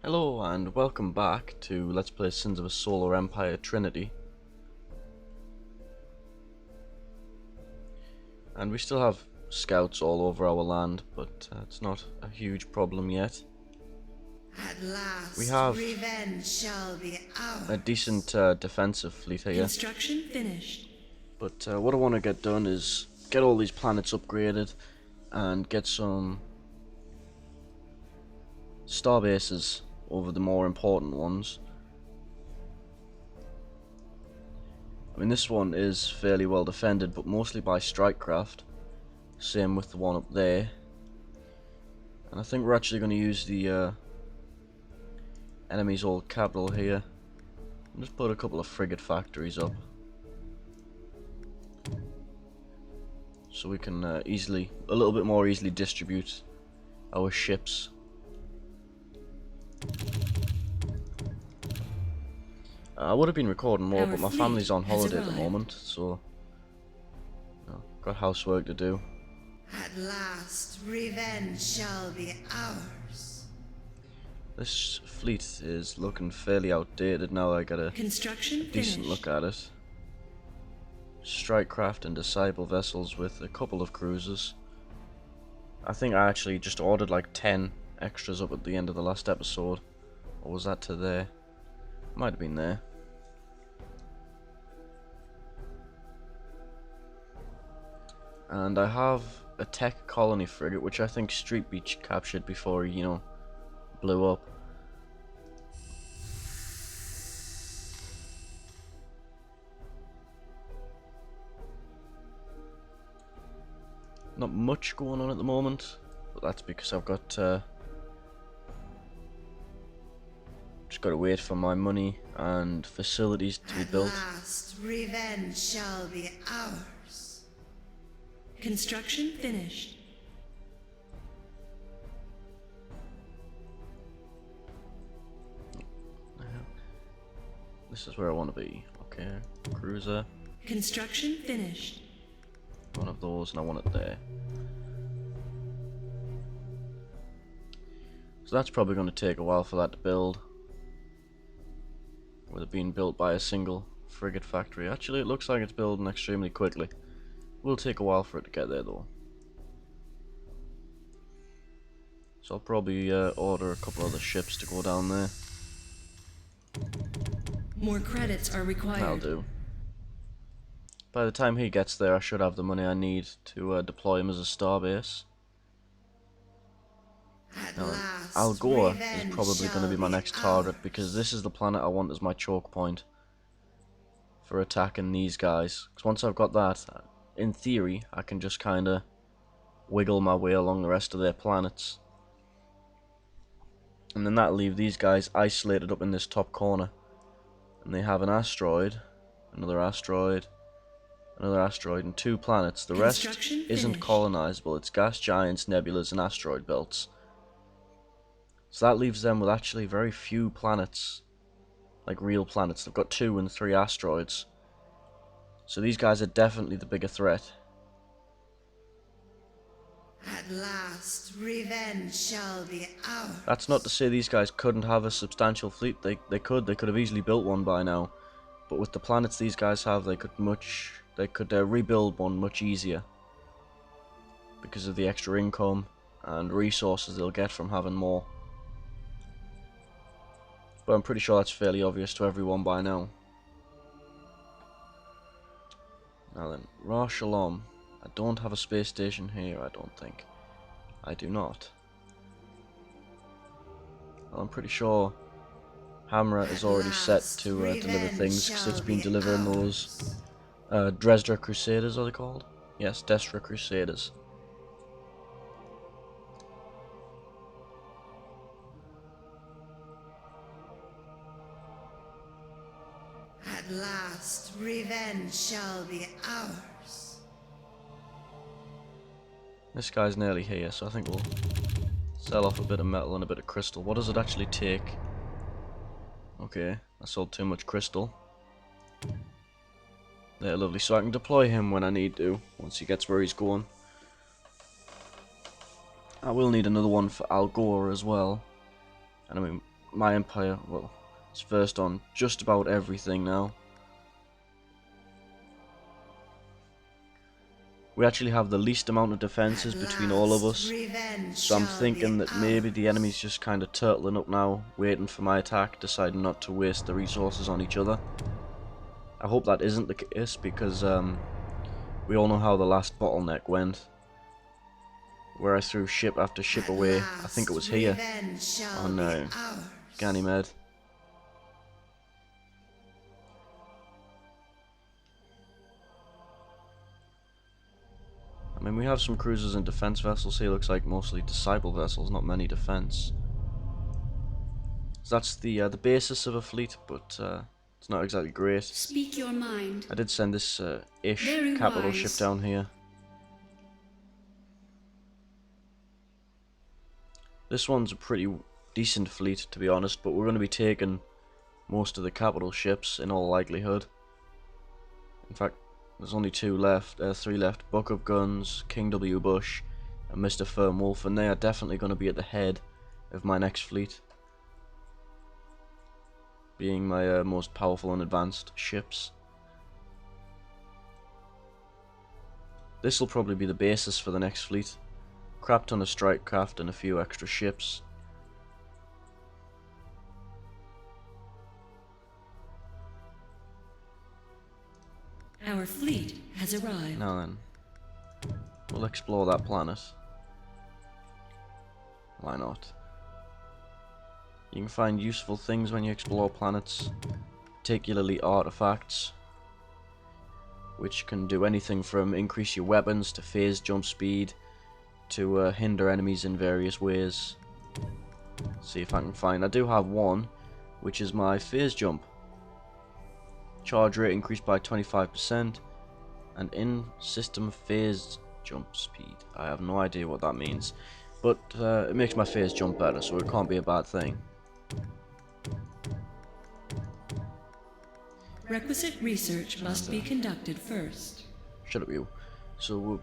Hello and welcome back to Let's Play Sins of a Solar Empire Trinity. And we still have scouts all over our land, but it's not a huge problem yet. At last, We have revenge shall be ours. a decent defensive fleet here, Construction finished. but what I want to get done is get all these planets upgraded and get some star bases over the more important ones. I mean, this one is fairly well defended, but mostly by strike craft. Same with the one up there. And I think we're actually going to use the enemy's old capital here. And just put a couple of frigate factories up. So we can a little bit more easily distribute our ships. I would have been recording more, but my family's on holiday at the moment, so got housework to do. At last, revenge shall be ours. This fleet is looking fairly outdated now. I got a decent look at it. Strike craft and disciple vessels with a couple of cruisers. I think I actually just ordered like 10 extras up at the end of the last episode. Or was that to there? Might have been there. And I have a tech colony frigate, which I think Street Beach captured before he, blew up. Not much going on at the moment, but that's because I've got just got to wait for my money and facilities to be built. At last, revenge shall be ours. Construction finished. This is where I want to be. Okay, cruiser. Construction finished. One of those, and I want it there. So that's probably going to take a while for that to build. With it being built by a single frigate factory. Actually, it looks like it's building extremely quickly. Will take a while for it to get there though. So I'll probably order a couple other ships to go down there. More credits are required. That'll do. By the time he gets there, I should have the money I need to deploy him as a starbase. Al Gore is probably going to be my next target, because this is the planet I want as my choke point for attacking these guys. Because once I've got that, in theory, I can just kind of wiggle my way along the rest of their planets. And then that'll leave these guys isolated up in this top corner. And they have an asteroid, another asteroid, another asteroid, and 2 planets. The rest isn't colonizable. It's gas giants, nebulas, and asteroid belts. So that leaves them with actually very few planets, like real planets. They've got 2 and 3 asteroids. So these guys are definitely the bigger threat. At last, revenge shall be ours. That's not to say these guys couldn't have a substantial fleet. They could have easily built one by now. But with the planets these guys have, they could rebuild one much easier. Because of the extra income and resources they'll get from having more. But I'm pretty sure that's fairly obvious to everyone by now. Now then, Ra Shalom. I don't have a space station here, I don't think. I do not. Well, I'm pretty sure Hamra is already set to deliver things, because it's been delivering those Dresdra Crusaders, are they called? Yes, Destra Crusaders. At last, revenge shall be ours. This guy's nearly here, so I think we'll sell off a bit of metal and a bit of crystal. What does it actually take? Okay, I sold too much crystal. There, lovely. So I can deploy him when I need to, once he gets where he's going. I will need another one for Al Gore as well. And I mean, my empire, well, it's first on just about everything now. We actually have the least amount of defenses between all of us, so I'm thinking that maybe the enemy's just kind of turtling up now, waiting for my attack, deciding not to waste the resources on each other. I hope that isn't the case, because we all know how the last bottleneck went, where I threw ship after ship away. I think it was here on Ganymede. I mean, we have some cruisers and defense vessels here. Looks like mostly disciple vessels, not many defense. So that's the basis of a fleet, but it's not exactly great. Speak your mind. I did send this ish Very capital wise. ship down here. This one's a pretty decent fleet, to be honest, but we're going to be taking most of the capital ships in all likelihood. In fact, there's only three left. Buck of Guns, King W. Bush, and Mr. Firm Wolf, and they are definitely going to be at the head of my next fleet, being my most powerful and advanced ships. This will probably be the basis for the next fleet. Crap ton of strike craft and a few extra ships. Our fleet has arrived. Now then, we'll explore that planet. Why not? You can find useful things when you explore planets, particularly artifacts, which can do anything from increase your weapons to phase jump speed to hinder enemies in various ways. See if I can find. I do have one, which is my phase jump. Charge rate increased by 25%, and in-system phase jump speed. I have no idea what that means, but it makes my phase jump better, so it can't be a bad thing. Requisite research must be conducted first. Shut up, you. So we're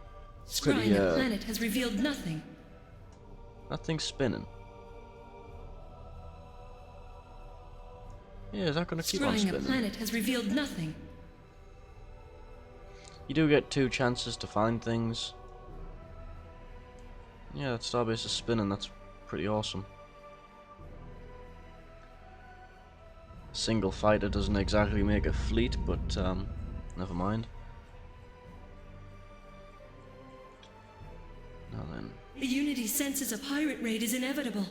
Scrying a planet has revealed nothing. that thing's spinning. Yeah, is that going to keep on Scrying a spinning? planet has revealed nothing. You do get 2 chances to find things. Yeah, that starbase is spinning. That's pretty awesome. A single fighter doesn't exactly make a fleet, but never mind. Now then, The Unity senses a pirate raid is inevitable.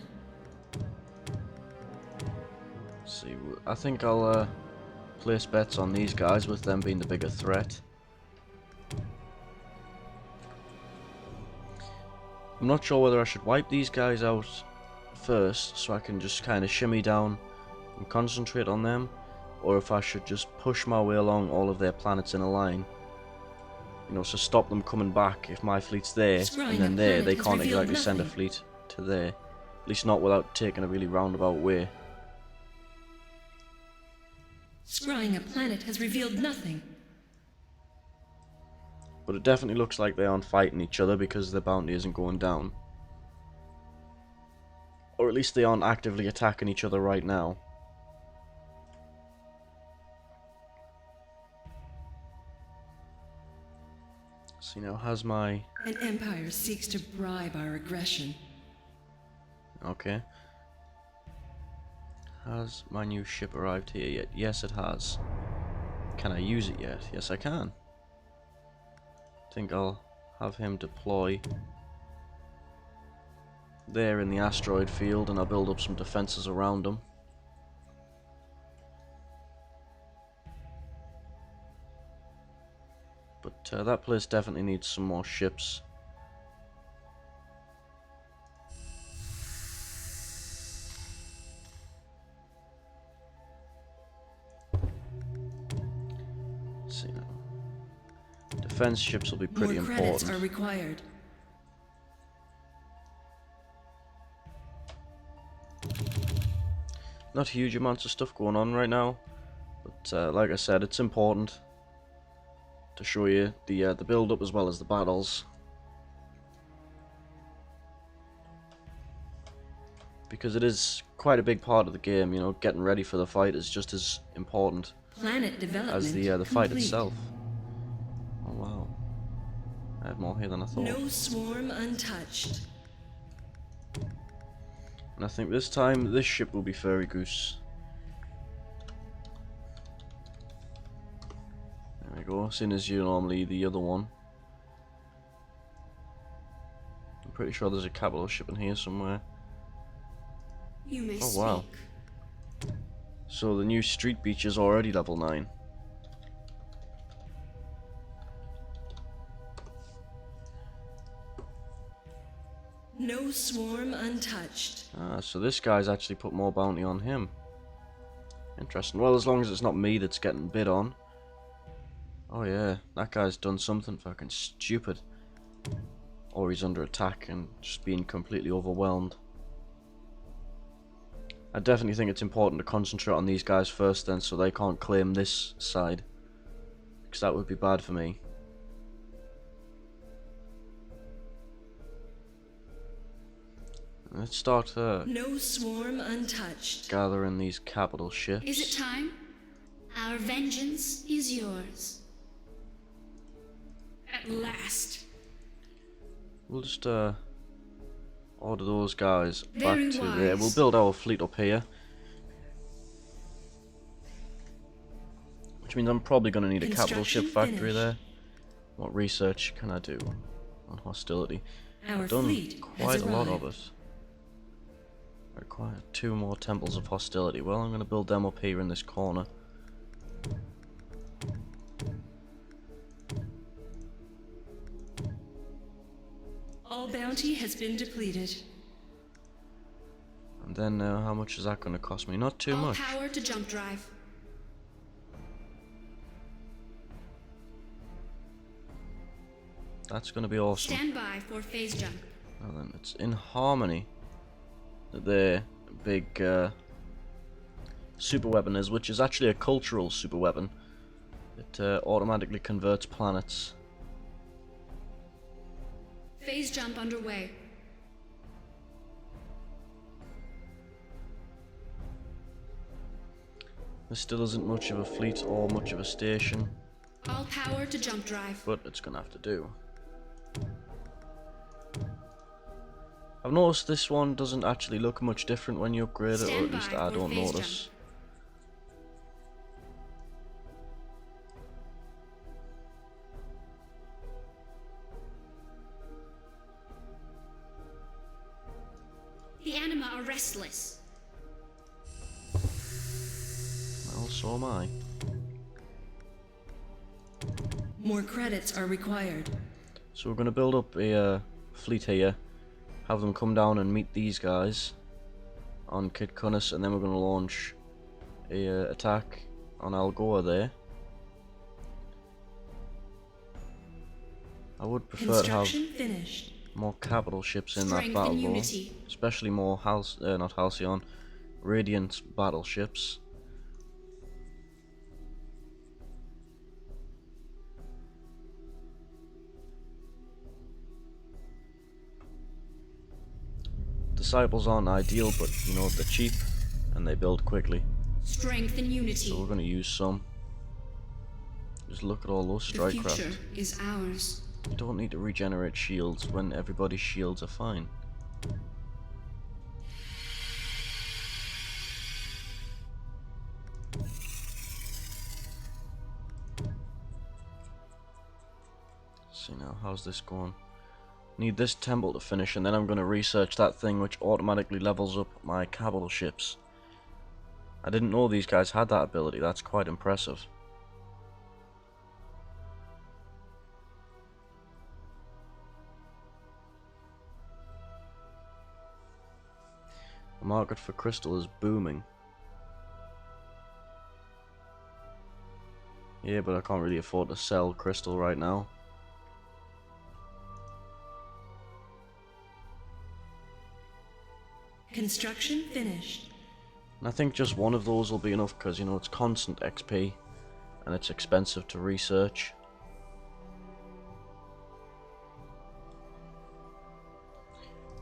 let's see. I think I'll place bets on these guys, with them being the bigger threat. I'm not sure whether I should wipe these guys out first, so I can just kind of shimmy down and concentrate on them, or if I should just push my way along all of their planets in a line. You know, so stop them coming back if my fleet's there, and then there, they can't exactly send a fleet to there. At least not without taking a really roundabout way. Scrying a planet has revealed nothing. But it definitely looks like they aren't fighting each other because their bounty isn't going down. Or at least they aren't actively attacking each other right now. See, now has my... An empire seeks to bribe our aggression. Okay. Has my new ship arrived here yet? Yes, it has. Can I use it yet? Yes, I can. I think I'll have him deploy there in the asteroid field, and I'll build up some defenses around him. But that place definitely needs some more ships. Let's see now. Defense ships will be pretty More credits important. are required. Not huge amounts of stuff going on right now, but like I said, it's important to show you the build-up as well as the battles, because it is quite a big part of the game. You know, getting ready for the fight is just as important Planet development as the fight complete. itself. Oh wow, I had more here than I thought. No swarm untouched. And I think this time this ship will be Fairy Goose. There we go. Seeing as you're normally the other one. I'm pretty sure there's a capital ship in here somewhere. You may Oh wow. speak. So the new street beach is already level 9. No swarm untouched. Ah, so this guy's actually put more bounty on him. Interesting. Well, as long as it's not me that's getting bid on. Oh yeah, that guy's done something fucking stupid. Or he's under attack and just being completely overwhelmed. I definitely think it's important to concentrate on these guys first then, so they can't claim this side. Because that would be bad for me. Let's start No swarm untouched. gathering these capital ships. Is it time? Our vengeance is yours. At last. We'll just order those guys Very back to there. wise. We'll build our fleet up here. Which means I'm probably going to need a capital ship Construction factory finished. there. What research can I do on hostility? Our I've done fleet quite has a lot arrived. of it. I require 2 more temples of hostility. Well, I'm going to build them up here in this corner. All bounty has been depleted. And then how much is that going to cost me? Not too All much. power to jump drive. That's going to be awesome. Stand by for phase jump. Well then, it's in harmony that their big super weapon is, which is actually a cultural super weapon. It automatically converts planets. Phase jump underway. There still isn't much of a fleet or much of a station, All power to jump drive. but it's going to have to do. I've noticed this one doesn't actually look much different when you upgrade it, or Stand at least by I for don't phase notice. The anima are restless. Well, so am I. More credits are required. So we're going to build up a fleet here, have them come down and meet these guys on Kid Cunnis, and then we're going to launch a attack on Algoa there. I would prefer to have Construction finished. more capital ships in that Strength battle and though, unity. especially more not Halcyon, Radiant battleships. Disciples aren't ideal, but you know, they're cheap and they build quickly, Strength and unity. so we're going to use some. Just look at all those The strike future craft. is ours. You don't need to regenerate shields when everybody's shields are fine. See now, how's this going? Need this temple to finish, and then I'm going to research that thing which automatically levels up my capital ships. I didn't know these guys had that ability. That's quite impressive. The market for crystal is booming. Yeah, but I can't really afford to sell crystal right now. Construction finished. And I think just one of those will be enough because, you know, it's constant XP and it's expensive to research.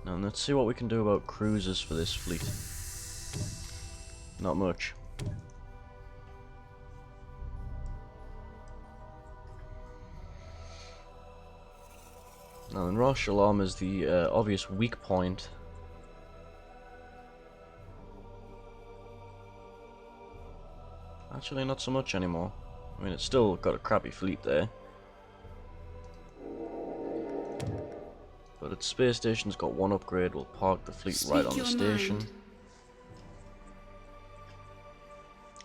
Now let's see what we can do about cruisers for this fleet. Not much. Now, in Rosh Shalom is the obvious weak point. Actually, not so much anymore. I mean, it's still got a crappy fleet there. But its space station's got one upgrade. We'll park the fleet right on the station.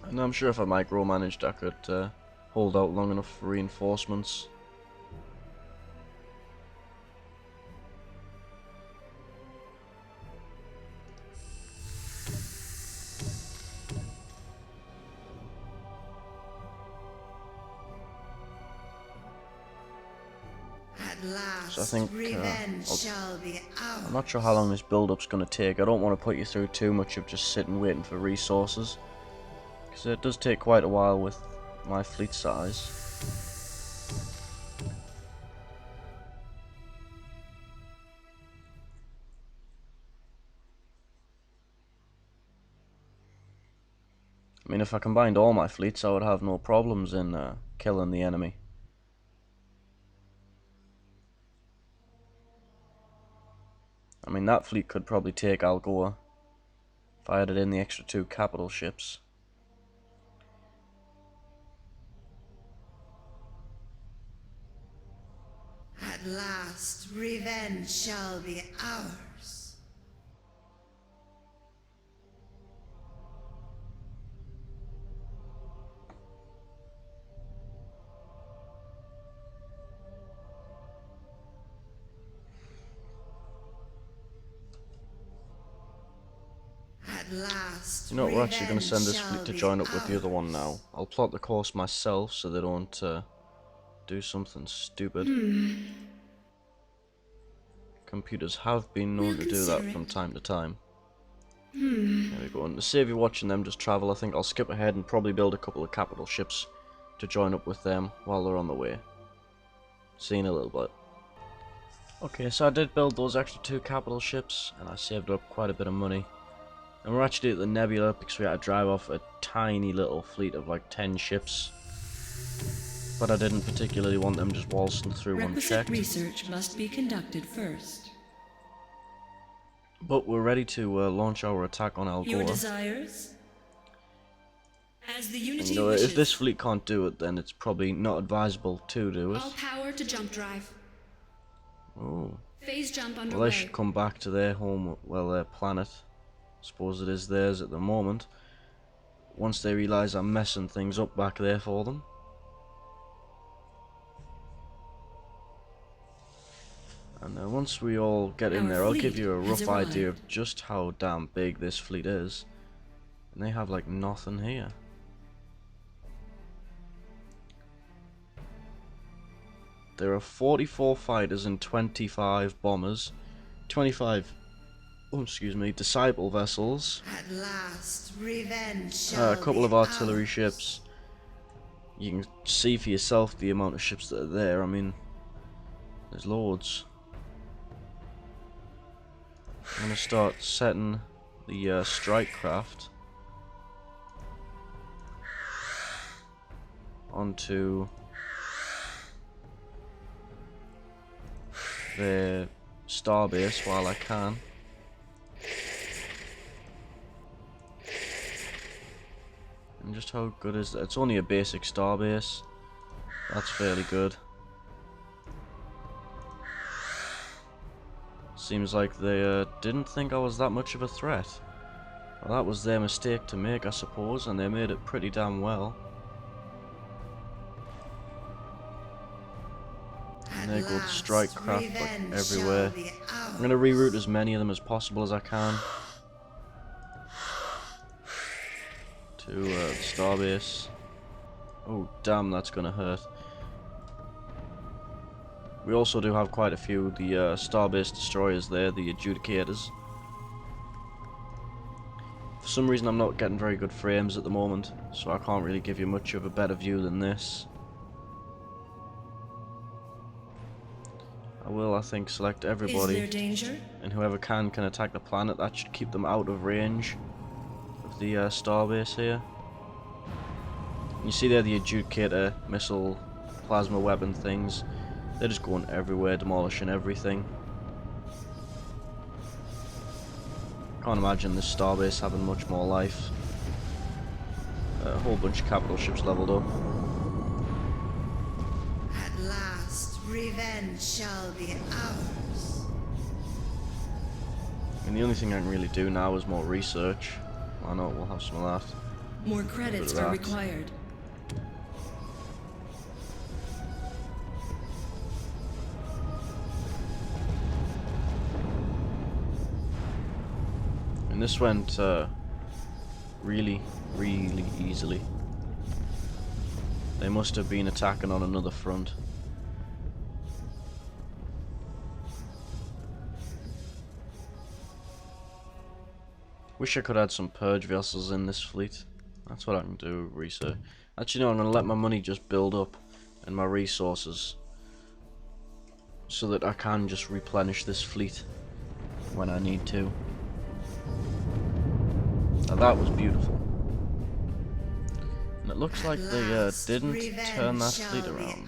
And I'm sure if I micromanaged, I could hold out long enough for reinforcements. So I think I'm not sure how long this build-up's going to take. I don't want to put you through too much of just sitting waiting for resources, because it does take quite a while with my fleet size. I mean, if I combined all my fleets, I would have no problems in killing the enemy. I mean, that fleet could probably take Algoa if I added in the extra 2 capital ships. At last, revenge shall be ours. At last, You know what, we're actually going to send this fleet to join up with the other one now. I'll plot the course myself so they don't do something stupid. Computers have been known to do that from time to time. There we go, and to save you watching them just travel, I think I'll skip ahead and probably build a couple of capital ships to join up with them while they're on the way. See you in a little bit. Okay, so I did build those extra 2 capital ships, and I saved up quite a bit of money. And we're actually at the Nebula because we had to drive off a tiny little fleet of like 10 ships. But I didn't particularly want them just waltzing through unchecked. Research must be conducted first. But we're ready to launch our attack on Algoa. Your desires? As the Unity and, you know, wishes. if this fleet can't do it, then it's probably not advisable to do it. All power to jump drive. Oh. Phase jump underway. Well, they should come back to their home, well, their planet. Suppose it is theirs at the moment. Once they realise I'm messing things up back there for them. And once we all get in there, I'll give you a rough idea of just how damn big this fleet is. And they have like nothing here. There are 44 fighters and 25 bombers, 25, disciple vessels, At last, revenge shall a couple be of artillery ours. ships. You can see for yourself the amount of ships that are there. I mean, there's loads. I'm gonna start setting the strike craft onto their starbase while I can. And just how good is that? It's only a basic starbase. That's fairly good. Seems like they didn't think I was that much of a threat. Well, that was their mistake to make, I suppose, and they made it pretty damn well. And there go the strike craft like everywhere. I'm going to reroute as many of them as possible as I can to the starbase. Oh damn, that's going to hurt. We also do have quite a few of the starbase destroyers there, the adjudicators. For some reason I'm not getting very good frames at the moment, so I can't really give you much of a better view than this. I will, I think, select everybody. Is there danger? And whoever can attack the planet. That should keep them out of range. the starbase here. You see there the adjudicator, missile, plasma weapon things. They're just going everywhere, demolishing everything. Can't imagine this starbase having much more life. A whole bunch of capital ships leveled up. At last, revenge shall be ours. And the only thing I can really do now is more research. Why not? We'll have some of that. More credits are required. And this went really easily. They must have been attacking on another front. Wish I could add some purge vessels in this fleet. That's what I can do, research. Actually no, I'm going to let my money just build up and my resources so that I can just replenish this fleet when I need to. Now that was beautiful. And it looks like they didn't turn that fleet around.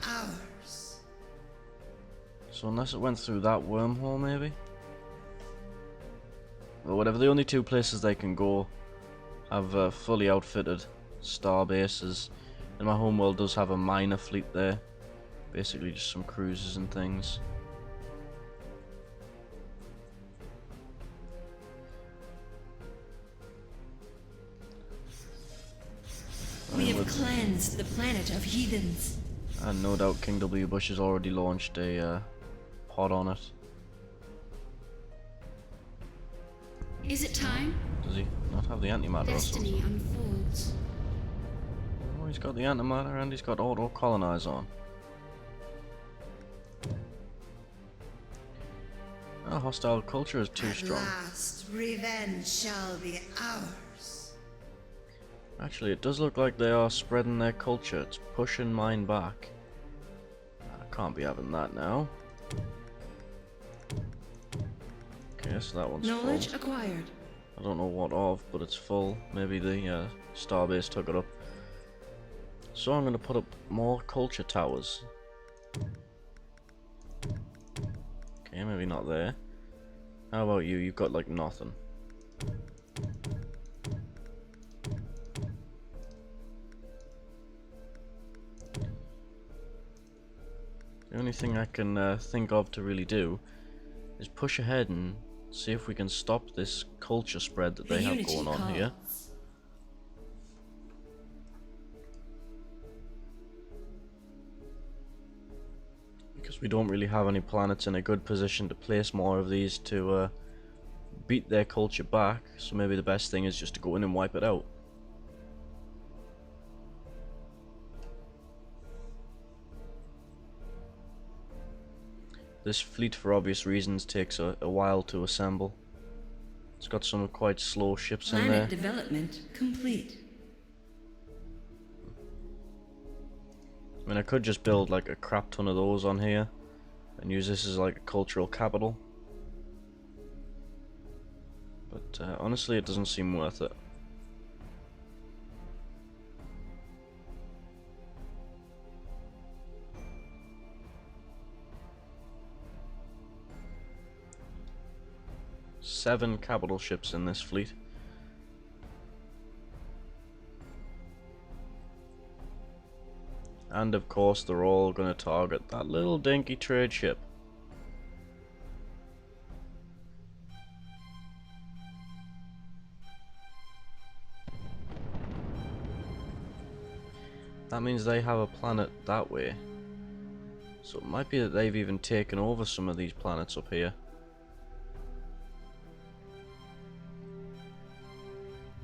So unless it went through that wormhole maybe? Or whatever, the only two places they can go have fully outfitted star bases. And my homeworld does have a minor fleet there. Basically just some cruisers and things. We have cleansed the planet of heathens. And no doubt King W. Bush has already launched a pod on it. Is it time? Does he not have the antimatter or something? Destiny unfolds. Oh, he's got the antimatter and he's got auto colonize on. Oh, hostile culture is too strong. At last, revenge shall be ours. Actually, it does look like they are spreading their culture. It's pushing mine back. I can't be having that now. Okay, so that one's Knowledge full. acquired. I don't know what of, but it's full. Maybe the starbase took it up. So I'm going to put up more culture towers. Okay, maybe not there. How about you? You've got like nothing. The only thing I can think of to really do is push ahead and see if we can stop this culture spread that they have going on here. Because we don't really have any planets in a good position to place more of these to beat their culture back, so maybe the best thing is just to go in and wipe it out. This fleet, for obvious reasons, takes a while to assemble. It's got some quite slow ships in there. Planet development complete. I mean, I could just build like a crap ton of those on here and use this as like a cultural capital. But honestly, it doesn't seem worth it. Seven capital ships in this fleet. And of course they're all going to target that little dinky trade ship. That means they have a planet that way. So it might be that they've even taken over some of these planets up here.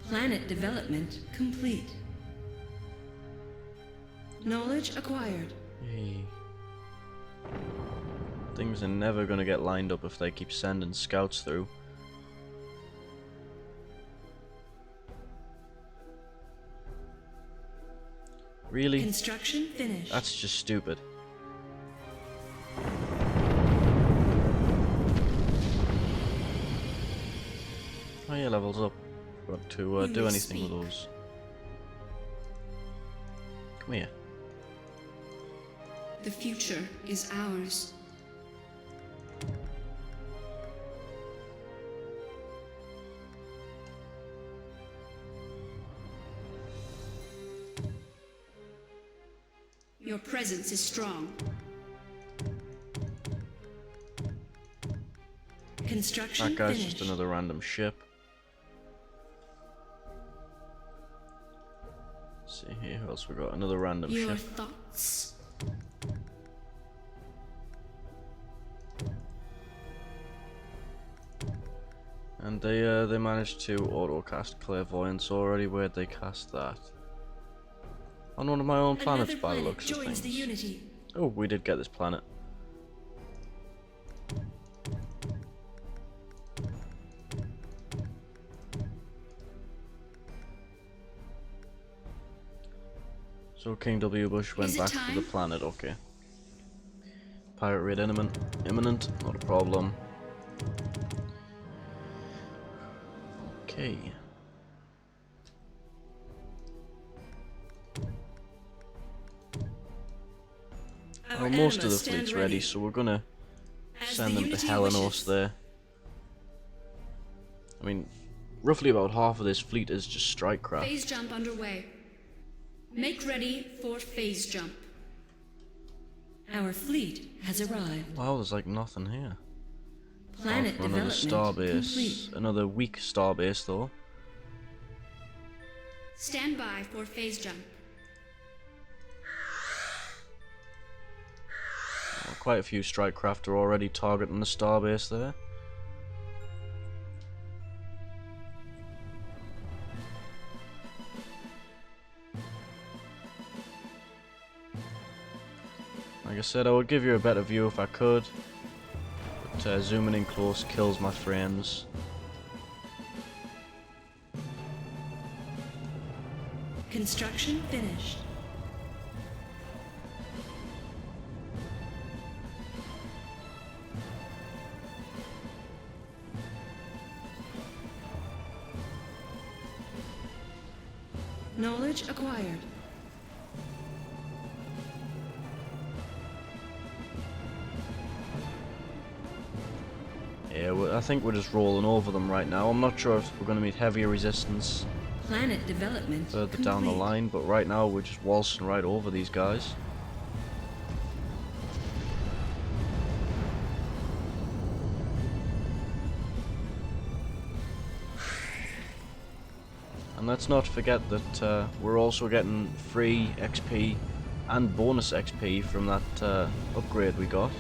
Planet development complete. Knowledge acquired. Yay. Things are never going to get lined up if they keep sending scouts through. Really? Construction finished. That's just stupid. Oh yeah, levels up. Forgot to do anything with those. Come here. The future is ours. Your presence is strong. Construction That guy's finished. just another random ship. Let's see here, who else we got? Another random Your ship. thoughts. And they managed to auto cast clairvoyance already. Where'd they cast that? On one of my own planets, Another by the planet looks of joins things. the Unity. Oh, we did get this planet. So King W. Bush went Is it back to the time? planet, okay. Pirate raid imminent, not a problem. Okay. Our Well, most of the animals stand fleet's ready, so we're gonna As send the them to Unity Helenos wishes. there. I mean, roughly about half of this fleet is just strike craft. Phase jump underway. Make ready for phase jump. Our fleet has arrived. Wow, there's like nothing here. Planet Apart from another development starbase. complete. Another weak starbase, though. Stand by for phase jump. Well, quite a few strike craft are already targeting the starbase there. Like I said, I would give you a better view if I could, but zooming in close kills my frames. Construction finished. Knowledge acquired. Yeah, I think we're just rolling over them right now. I'm not sure if we're going to meet heavier resistance Planet development further complete. down the line, but right now we're just waltzing right over these guys. And let's not forget that we're also getting free XP and bonus XP from that upgrade we got.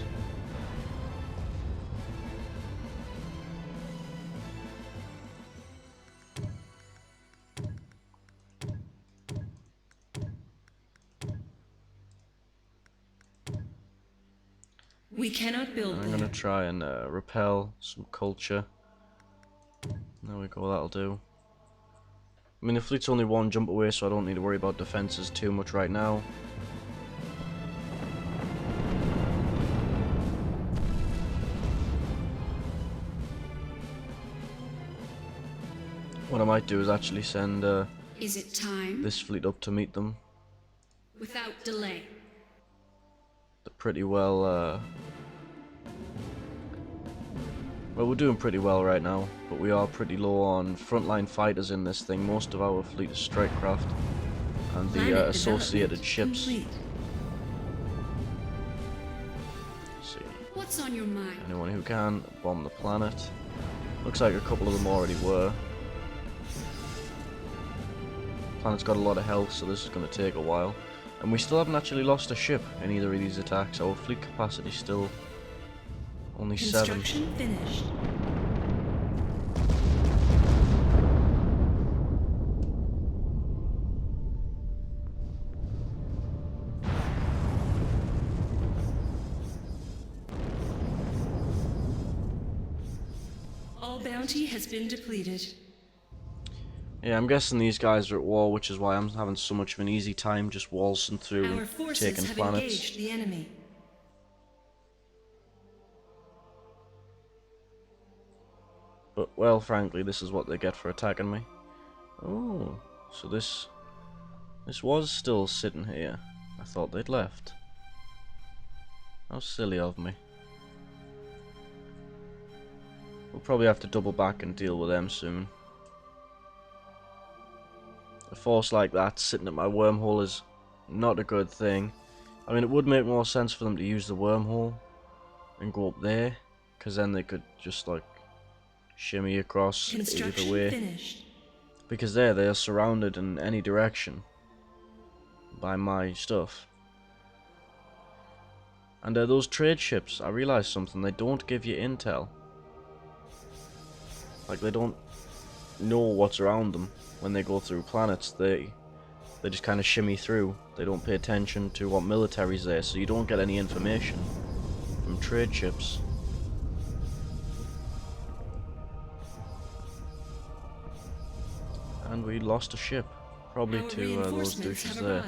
We cannot build I'm there. gonna try and repel some culture. There we go, that'll do. I mean, the fleet's only one jump away, so I don't need to worry about defenses too much right now. What I might do is actually send Is it time? this fleet up to meet them. Without delay. They're pretty well, well, we're doing pretty well right now, but we are pretty low on frontline fighters in this thing. Most of our fleet is strike craft and the Planet associated development ships. complete. Let's see. What's on your mind? Anyone who can, bomb the planet. Looks like a couple of them already were. Planet's got a lot of health, so this is going to take a while. And we still haven't actually lost a ship in either of these attacks. Our fleet capacity still only 7. Construction finished. All bounty has been depleted. Yeah, I'm guessing these guys are at war, which is why I'm having so much of an easy time just waltzing through Our and forces taking have planets. engaged the enemy. But, well, frankly, this is what they get for attacking me. Oh, so this was still sitting here. I thought they'd left. How silly of me. We'll probably have to double back and deal with them soon. A force like that sitting at my wormhole is not a good thing. I mean, it would make more sense for them to use the wormhole and go up there, because then they could just like shimmy across either way. Finished. Because they are surrounded in any direction by my stuff. And those trade ships, I realised something, they don't give you intel. Like, they don't know what's around them when they go through planets. They just kind of shimmy through. They don't pay attention to what military's there, so you don't get any information from trade ships. And we lost a ship, probably to those douches there.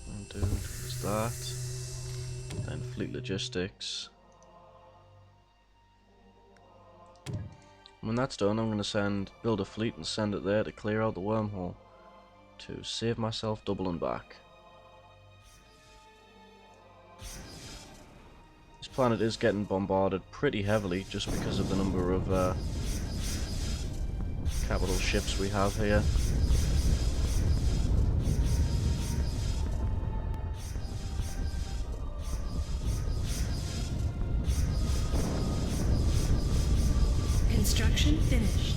And dude, there's that. Then fleet logistics. When that's done, I'm going to build a fleet and send it there to clear out the wormhole to save myself doubling back. This planet is getting bombarded pretty heavily just because of the number of capital ships we have here. Construction finished.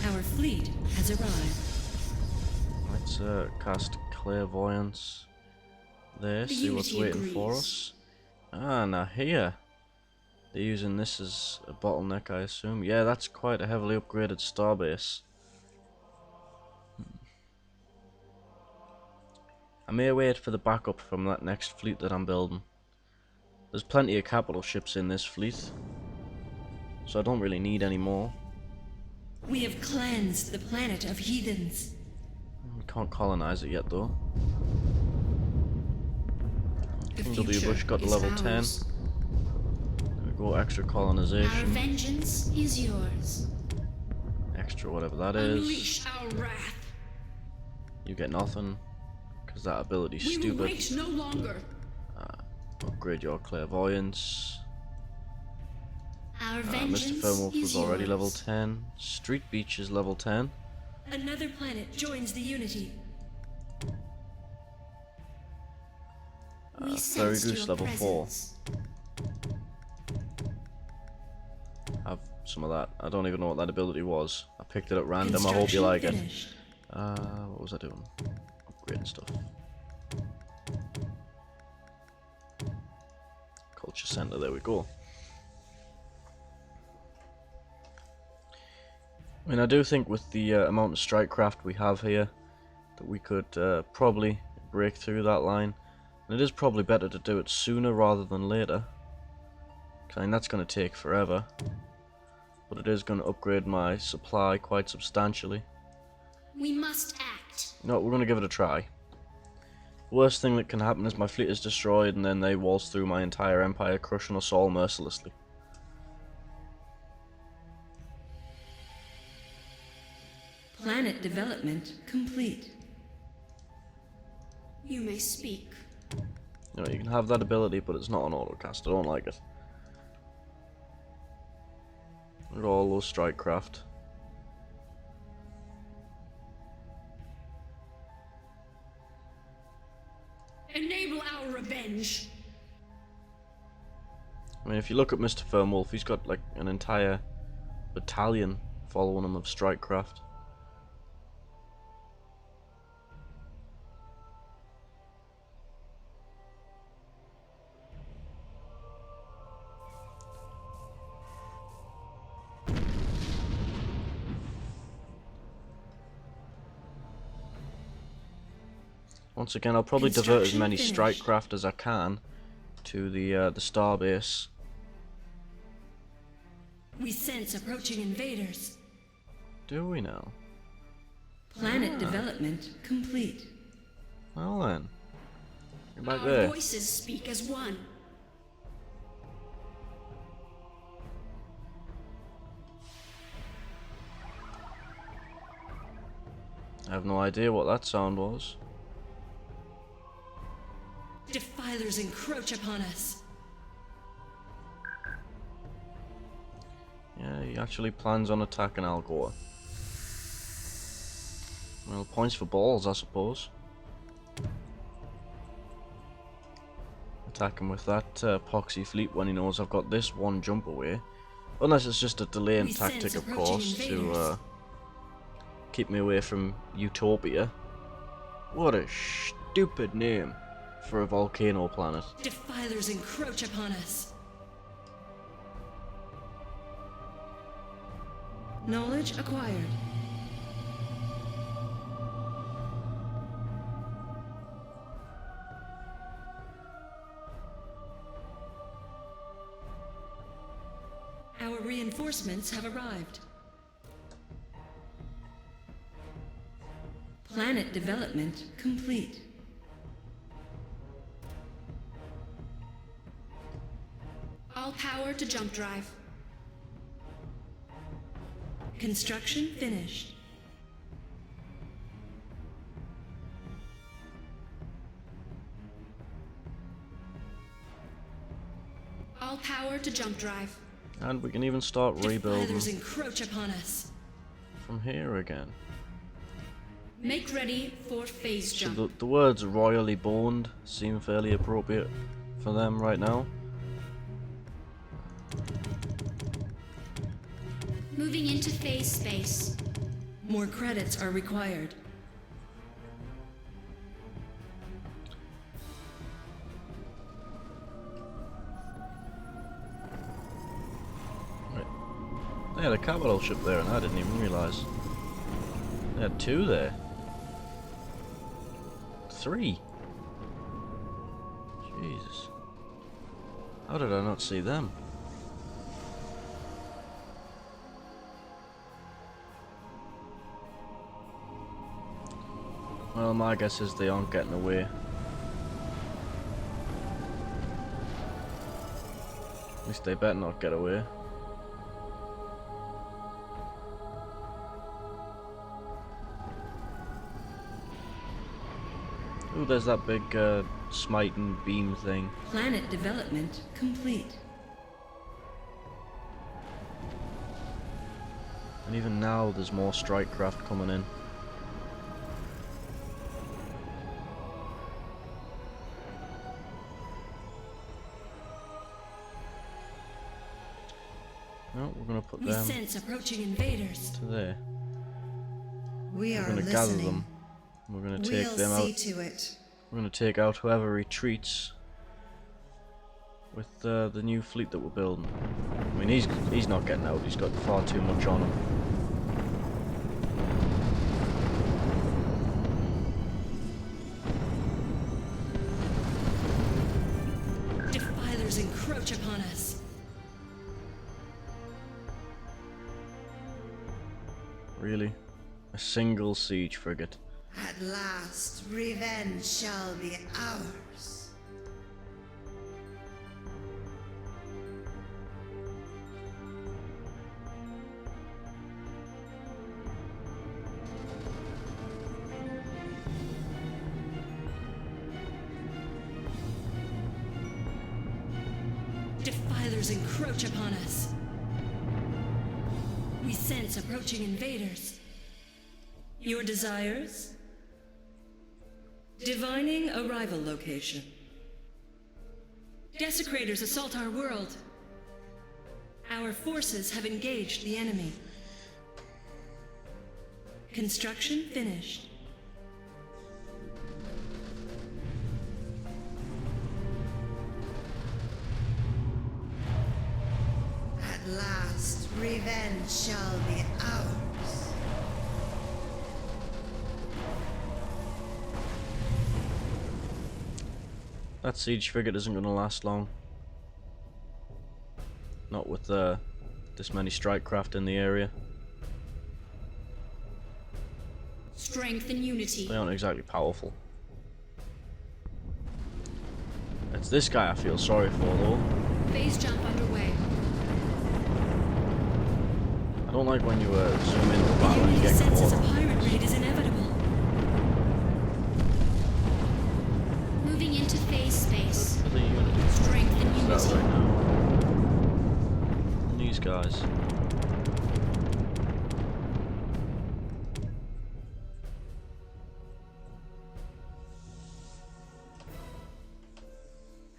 Our fleet has arrived. Let's cast clairvoyance there, see what's waiting for us. Ah, now here. They're using this as a bottleneck, I assume. Yeah, that's quite a heavily upgraded starbase. I may wait for the backup from that next fleet that I'm building. There's plenty of capital ships in this fleet, so I don't really need any more. We have cleansed the planet of heathens. We can't colonize it yet, though. King W. future Bush got to is level ours. 10. There we go, extra Our colonization. vengeance is yours. Extra whatever that is. Unleash our wrath. You get nothing, because that ability's We will stupid. wait no longer. Upgrade your clairvoyance. Our Mr. vengeance Firmwolf is was already yours. level 10. Street Beach is level 10. Another planet joins the Unity. We Fairy sense Goose your level 4. presence. Have some of that. I don't even know what that ability was. I picked it at random. I hope you like it. Finished. What was I doing? Upgrading stuff. Culture Center, there we go. I mean, I do think with the amount of strike craft we have here, that we could probably break through that line. And it is probably better to do it sooner rather than later. I mean, that's going to take forever. But it is going to upgrade my supply quite substantially. We must act. No, we're going to give it a try. Worst thing that can happen is my fleet is destroyed and then they waltz through my entire empire, crushing us all mercilessly. Planet development complete. You may speak. You know, you can have that ability, but it's not an autocast. I don't like it. Look at all those strike craft. Enable our revenge. I mean, if you look at Mr. Firmwolf, he's got like an entire battalion following him of strike craft. Once again, I'll probably divert as many strike craft as I can to the star base. We sense approaching invaders. Do we now? Planet development complete. Well then, you're back Our there. voices speak as one. I have no idea what that sound was. Defilers encroach upon us. Yeah, he actually plans on attacking Al Gore. Well, points for balls, I suppose. Attack him with that poxy fleet when he knows I've got this one jump away. Unless it's just a delaying tactic, of course, to keep me away from Utopia. What a stupid name for a volcano planet. Defilers encroach upon us. Knowledge acquired. Our reinforcements have arrived. Planet development complete. All power to jump drive. Construction finished. All power to jump drive. And we can even start rebuilding Defilers encroach upon us. from here again. Make ready for phase So jump. the words royally boned seem fairly appropriate for them right now. Moving into phase space. More credits are required. They had a capital ship there and I didn't even realise. They had two there. Three. Jesus. How did I not see them? Well, my guess is they aren't getting away. At least they better not get away. Ooh, there's that big smiting beam thing. Planet development complete. And even now there's more strike craft coming in. No, we're gonna put We them sense approaching invaders. to there. We We're are gonna gather listening. them. We're gonna take We'll them see out. to it. We're gonna take out whoever retreats with the new fleet that we're building. I mean, he's not getting out. He's got far too much on him. Defilers encroach upon us. Really, a single siege frigate. At last, revenge shall be ours. Defilers encroach upon us. We sense approaching invaders. Your desires? Divining arrival location. Desecrators assault our world. Our forces have engaged the enemy. Construction finished. At last, revenge shall be ours. That siege frigate isn't going to last long. Not with this many strike craft in the area. Strength and unity. They aren't exactly powerful. It's this guy I feel sorry for though. Phase jump underway. I don't like when you zoom into The battle and unity get senses a caught. pirate raid is inevitable. about unity. right now. And these guys.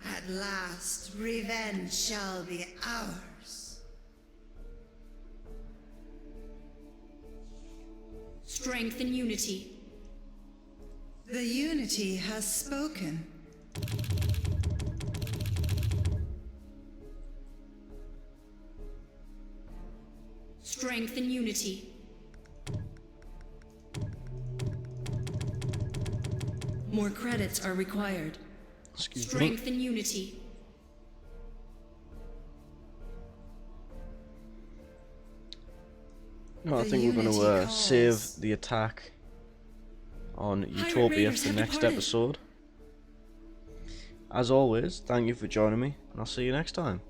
At last, revenge shall be ours. Strength and unity. The unity has spoken. Strength and unity. More credits are required. Excuse me. Strength and unity. No, I The think we're going Unity to calls. save the attack on Utopia Raiders for the have next departed. episode. As always, thank you for joining me, and I'll see you next time.